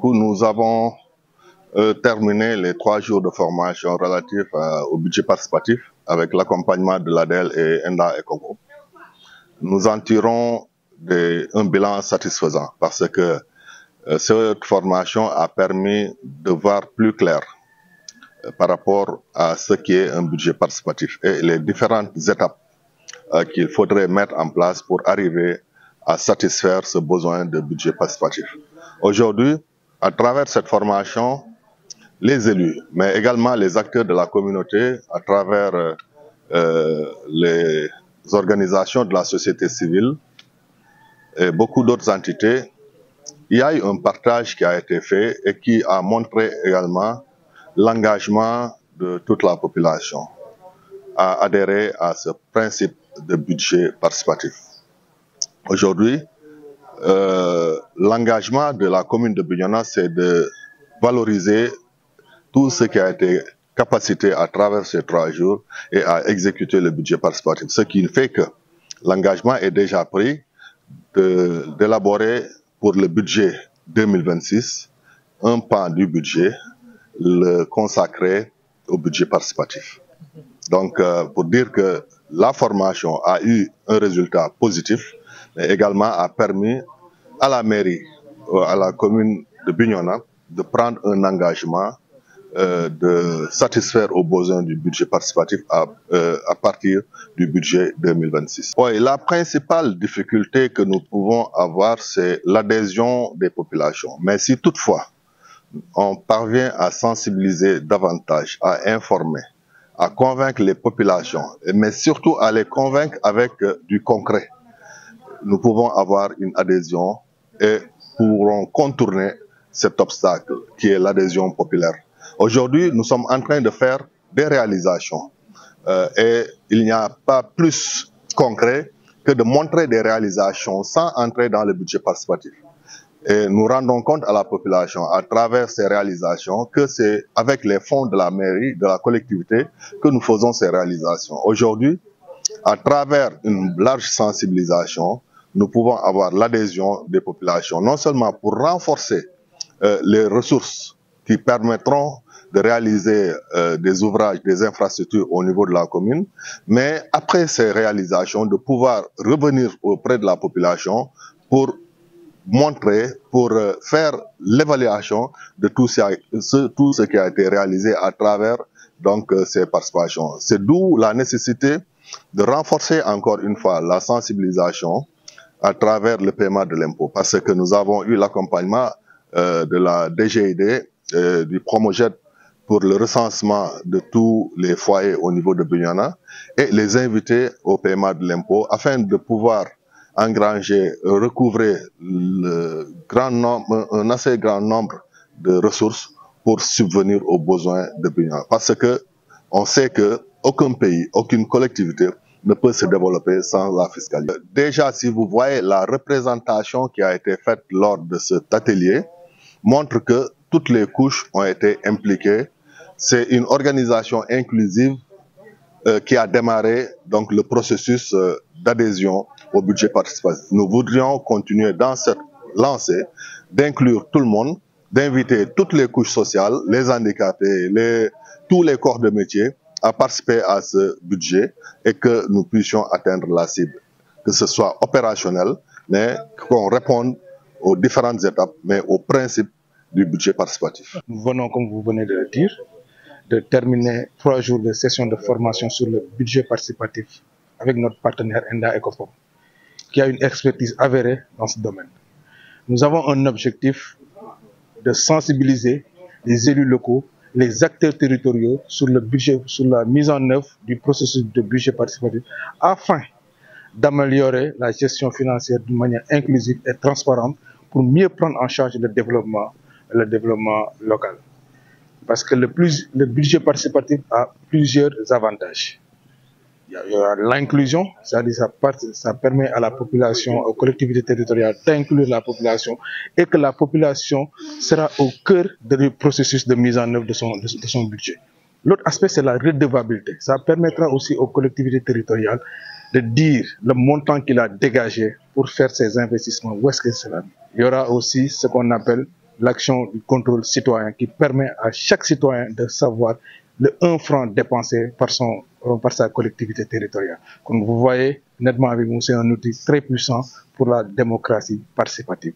Nous avons terminé les 3 jours de formation relatifs au budget participatif avec l'accompagnement de l'ADEL et Enda Ecogo. Nous en tirons un bilan satisfaisant parce que cette formation a permis de voir plus clair par rapport à ce qui est un budget participatif et les différentes étapes qu'il faudrait mettre en place pour arriver à satisfaire ce besoin de budget participatif. Aujourd'hui, à travers cette formation, les élus, mais également les acteurs de la communauté, à travers les organisations de la société civile et beaucoup d'autres entités, il y a eu un partage qui a été fait et qui a montré également l'engagement de toute la population à adhérer à ce principe de budget participatif. Aujourd'hui, l'engagement de la commune de Bignona, c'est de valoriser tout ce qui a été capacité à travers ces 3 jours et à exécuter le budget participatif. Ce qui fait que l'engagement est déjà pris d'élaborer pour le budget 2026 un pan du budget le consacré au budget participatif. Donc, pour dire que la formation a eu un résultat positif, mais également a permis à la mairie, à la commune de Bignona, de prendre un engagement de satisfaire aux besoins du budget participatif à partir du budget 2026. Oui, la principale difficulté que nous pouvons avoir, c'est l'adhésion des populations. Mais si toutefois, on parvient à sensibiliser davantage, à informer, à convaincre les populations, mais surtout à les convaincre avec du concret, nous pouvons avoir une adhésion et pourrons contourner cet obstacle qui est l'adhésion populaire. Aujourd'hui, nous sommes en train de faire des réalisations et il n'y a pas plus concret que de montrer des réalisations sans entrer dans le budget participatif. Et nous rendons compte à la population à travers ces réalisations que c'est avec les fonds de la mairie, de la collectivité, que nous faisons ces réalisations. Aujourd'hui, à travers une large sensibilisation, nous pouvons avoir l'adhésion des populations, non seulement pour renforcer les ressources qui permettront de réaliser des ouvrages, des infrastructures au niveau de la commune, mais après ces réalisations, de pouvoir revenir auprès de la population pour montrer, pour faire l'évaluation de tout ce qui a été réalisé à travers donc ces participations. C'est d'où la nécessité de renforcer encore une fois la sensibilisation à travers le paiement de l'impôt, parce que nous avons eu l'accompagnement de la DGID, du Promojet pour le recensement de tous les foyers au niveau de Bignona et les inviter au paiement de l'impôt afin de pouvoir engranger, recouvrer un assez grand nombre de ressources pour subvenir aux besoins de Bignona. Parce que on sait que aucun pays, aucune collectivité ne peut se développer sans la fiscalité. Déjà, si vous voyez la représentation qui a été faite lors de cet atelier, montre que toutes les couches ont été impliquées. C'est une organisation inclusive qui a démarré donc le processus d'adhésion au budget participatif. Nous voudrions continuer dans cette lancée d'inclure tout le monde, d'inviter toutes les couches sociales, les handicapés, tous les corps de métier à participer à ce budget et que nous puissions atteindre la cible, que ce soit opérationnel, mais qu'on réponde aux différentes étapes, mais au principe du budget participatif. Nous venons, comme vous venez de le dire, de terminer 3 jours de session de formation sur le budget participatif avec notre partenaire Enda Ecofop, qui a une expertise avérée dans ce domaine. Nous avons un objectif de sensibiliser les élus locaux, les acteurs territoriaux sur le budget, sur la mise en œuvre du processus de budget participatif, afin d'améliorer la gestion financière d'une manière inclusive et transparente pour mieux prendre en charge le développement local. Parce que le budget participatif a plusieurs avantages. Il y a l'inclusion, c'est-à-dire ça permet à la population, aux collectivités territoriales d'inclure la population et que la population sera au cœur du processus de mise en œuvre de son budget. L'autre aspect, c'est la redevabilité. Ça permettra aussi aux collectivités territoriales de dire le montant qu'il a dégagé pour faire ses investissements, où est-ce que c'est là. Il y aura aussi ce qu'on appelle l'action du contrôle citoyen qui permet à chaque citoyen de savoir le 1 franc dépensé par sa collectivité territoriale. Comme vous voyez, nettement avec nous, c'est un outil très puissant pour la démocratie participative.